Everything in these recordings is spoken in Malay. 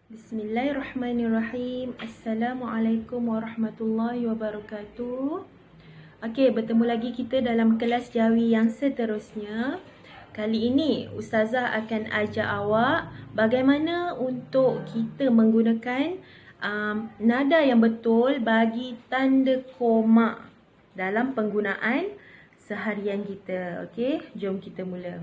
Bismillahirrahmanirrahim. Assalamualaikum warahmatullahi wabarakatuh. Okey, bertemu lagi kita dalam kelas Jawi yang seterusnya. Kali ini Ustazah akan ajar awak bagaimana untuk kita menggunakan nada yang betul bagi tanda koma dalam penggunaan seharian kita. Okey, jom kita mula.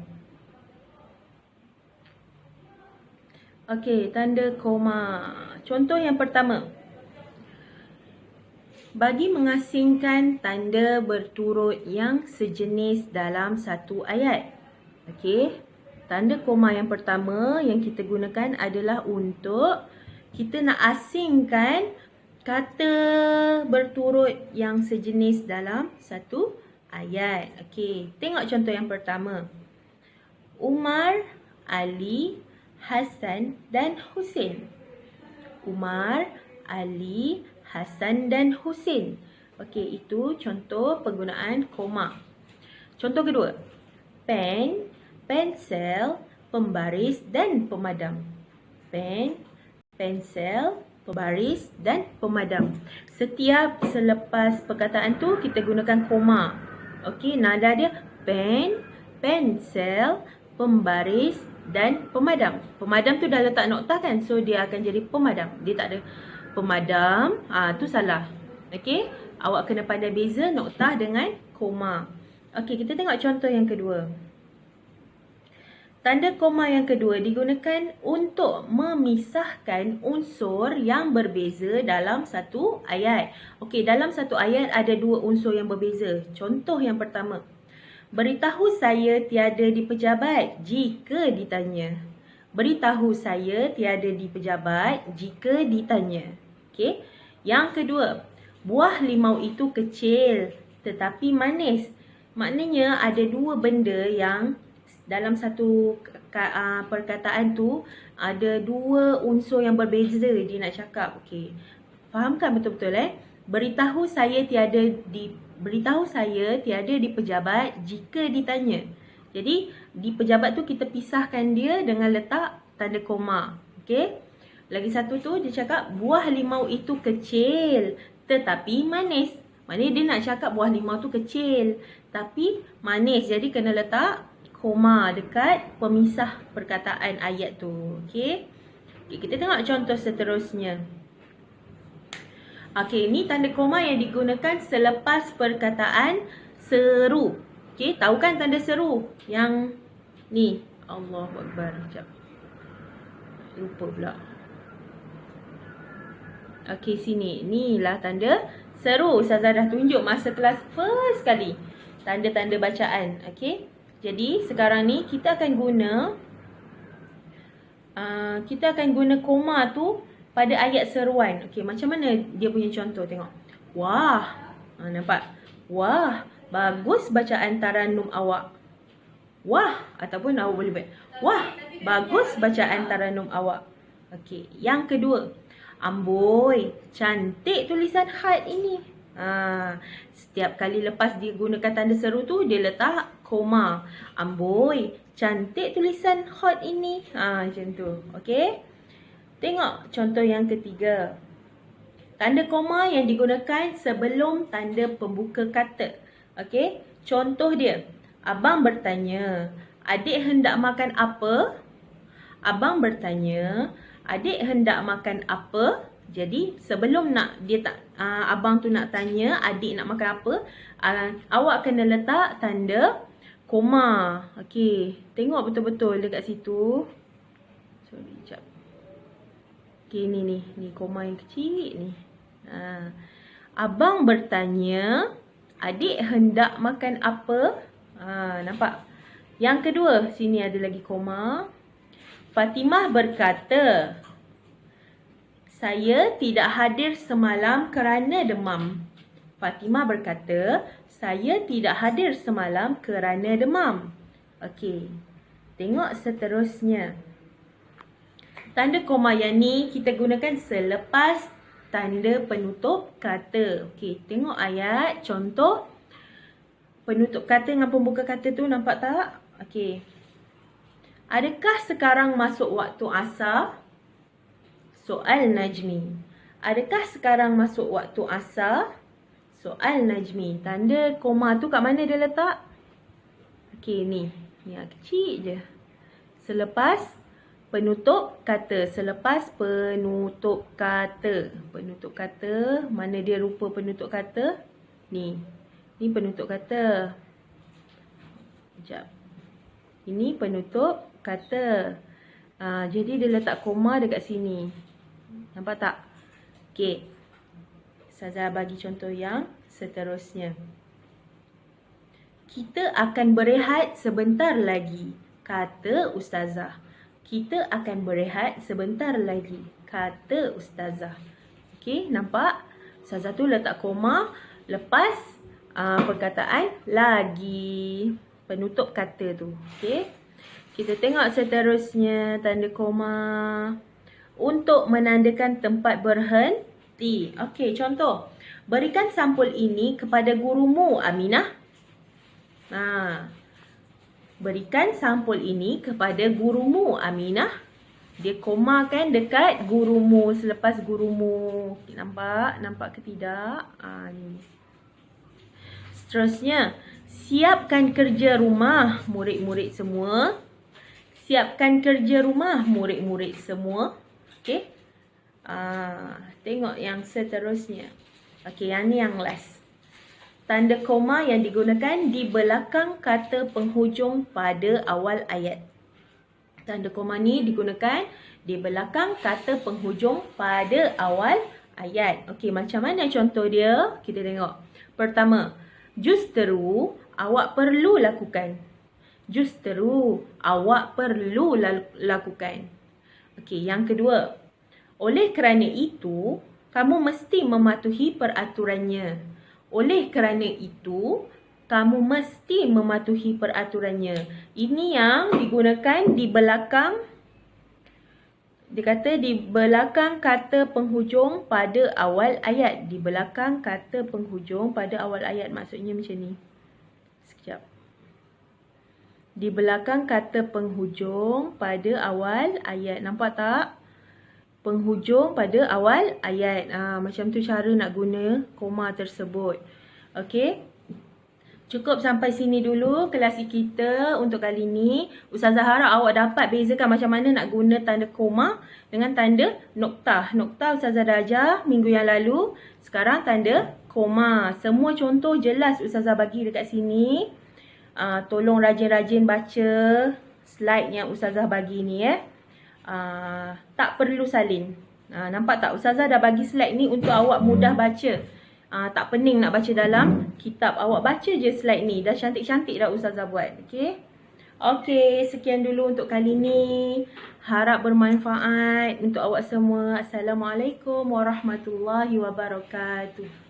Okey, tanda koma. Contoh yang pertama. Bagi mengasingkan tanda berturut yang sejenis dalam satu ayat. Okey, tanda koma yang pertama yang kita gunakan adalah untuk kita nak asingkan kata berturut yang sejenis dalam satu ayat. Okey, tengok contoh yang pertama. Umar, Ali, Hasan dan Husin. Umar, Ali, Hasan dan Husin. Okey, itu contoh penggunaan koma. Contoh kedua. Pen, pensel, pembaris dan pemadam. Pen, pensel, pembaris dan pemadam. Setiap selepas perkataan tu kita gunakan koma. Okey, nada dia pen, pensel, pembaris dan pemadam. Pemadam tu dah letak noktah kan, so dia akan jadi pemadam. Dia tak ada pemadam, tu salah. Okey, awak kena pandai beza noktah dengan koma. Okey, kita tengok contoh yang kedua. Tanda koma yang kedua digunakan untuk memisahkan unsur yang berbeza dalam satu ayat. Okey, dalam satu ayat ada dua unsur yang berbeza. Contoh yang pertama. Beritahu saya tiada di pejabat jika ditanya. Beritahu saya tiada di pejabat jika ditanya. Okey. Yang kedua, buah limau itu kecil tetapi manis. Maknanya ada dua benda yang dalam satu perkataan tu ada dua unsur yang berbeza dia nak cakap. Okey. Fahamkan betul-betul Beritahu saya tiada di pejabat jika ditanya. Jadi di pejabat tu kita pisahkan dia dengan letak tanda koma. Okey. Lagi satu tu dia cakap buah limau itu kecil tetapi manis. Maknanya dia nak cakap buah limau tu kecil tapi manis. Jadi kena letak koma dekat pemisah perkataan ayat tu. Okey. Okay, kita tengok contoh seterusnya. Okey, ini tanda koma yang digunakan selepas perkataan seru. Okey, tahu kan tanda seru? Yang ni. Allahuakbar. Sekejap. Lupa pula. Okey, sini. Inilah tanda seru. Ustazah dah tunjuk masa kelas first kali. Tanda-tanda bacaan. Okey. Jadi, sekarang ni kita akan guna koma tu pada ayat seruan. Okey, macam mana dia punya contoh? Tengok. Wah. Nampak? Wah, bagus bacaan taranum awak. Wah, ataupun awak boleh buat. Wah, bagus bacaan taranum awak. Okey, yang kedua. Amboi, cantik tulisan khat ini. Setiap kali lepas dia gunakan tanda seru tu, dia letak koma. Amboi, cantik tulisan khat ini. Macam tu. Okey. Tengok contoh yang ketiga. Tanda koma yang digunakan sebelum tanda pembuka kata. Okey. Contoh dia. Abang bertanya, adik hendak makan apa? Abang bertanya, adik hendak makan apa? Jadi sebelum abang tu nak tanya adik nak makan apa, awak kena letak tanda koma. Okey, tengok betul-betul dekat situ. Sorry, sekejap. Okey, ni koma yang kecil ni. Abang bertanya, adik hendak makan apa? Nampak? Yang kedua, sini ada lagi koma. Fatimah berkata, saya tidak hadir semalam kerana demam. Fatimah berkata, saya tidak hadir semalam kerana demam. Okey. Tengok seterusnya. Tanda koma yang ni kita gunakan selepas tanda penutup kata. Okey, tengok ayat contoh penutup kata dengan pembuka kata tu, nampak tak? Okey. Adakah sekarang masuk waktu asar? Soal Najmi. Adakah sekarang masuk waktu asar? Soal Najmi. Tanda koma tu kat mana dia letak? Okey, ni. Ni kecil je. Selepas penutup kata. Selepas penutup kata. Penutup kata. Mana dia rupa penutup kata? Ni. Ni penutup kata. Sekejap. Ini penutup kata. Jadi dia letak koma dekat sini. Nampak tak? Okey. Ustazah bagi contoh yang seterusnya. Kita akan berehat sebentar lagi, kata Ustazah. Kita akan berehat sebentar lagi, kata Ustazah. Okey, nampak? Ustazah tu letak koma lepas perkataan lagi. Penutup kata tu. Okey. Kita tengok seterusnya tanda koma. Untuk menandakan tempat berhenti. Okey, contoh. Berikan sampul ini kepada gurumu, Aminah. Berikan sampul ini kepada gurumu, Aminah. Dia koma kan dekat gurumu, selepas gurumu. Okay, nampak? Nampak ke tidak? Ni. Seterusnya. Siapkan kerja rumah, murid-murid semua. Siapkan kerja rumah, murid-murid semua. Okey. Tengok yang seterusnya. Okey, yang ni yang last. Tanda koma yang digunakan di belakang kata penghujung pada awal ayat. Tanda koma ni digunakan di belakang kata penghujung pada awal ayat. Okey, macam mana contoh dia? Kita tengok. Pertama, justeru awak perlu lakukan. Justeru awak perlu lakukan. Okey, yang kedua. Oleh kerana itu, kamu mesti mematuhi peraturannya. Oleh kerana itu, kamu mesti mematuhi peraturannya. Ini yang digunakan di belakang. Dia kata di belakang kata penghujung pada awal ayat. Di belakang kata penghujung pada awal ayat. Maksudnya macam ni. Sekejap. Di belakang kata penghujung pada awal ayat. Nampak tak? Penghujung pada awal ayat. Macam tu cara nak guna koma tersebut. Okey. Cukup sampai sini dulu kelas kita untuk kali ni. Ustazah harap awak dapat bezakan macam mana nak guna tanda koma dengan tanda noktah. Noktah Ustazah dah ajar minggu yang lalu. Sekarang tanda koma. Semua contoh jelas Ustazah bagi dekat sini. Tolong rajin-rajin baca slide yang Ustazah bagi ni tak perlu salin. Nampak tak? Ustazah dah bagi slide ni untuk awak mudah baca. Tak pening nak baca dalam kitab. Awak baca je slide ni. Dah cantik-cantik dah Ustazah buat. Okey. Okey, sekian dulu untuk kali ni. Harap bermanfaat untuk awak semua. Assalamualaikum warahmatullahi wabarakatuh.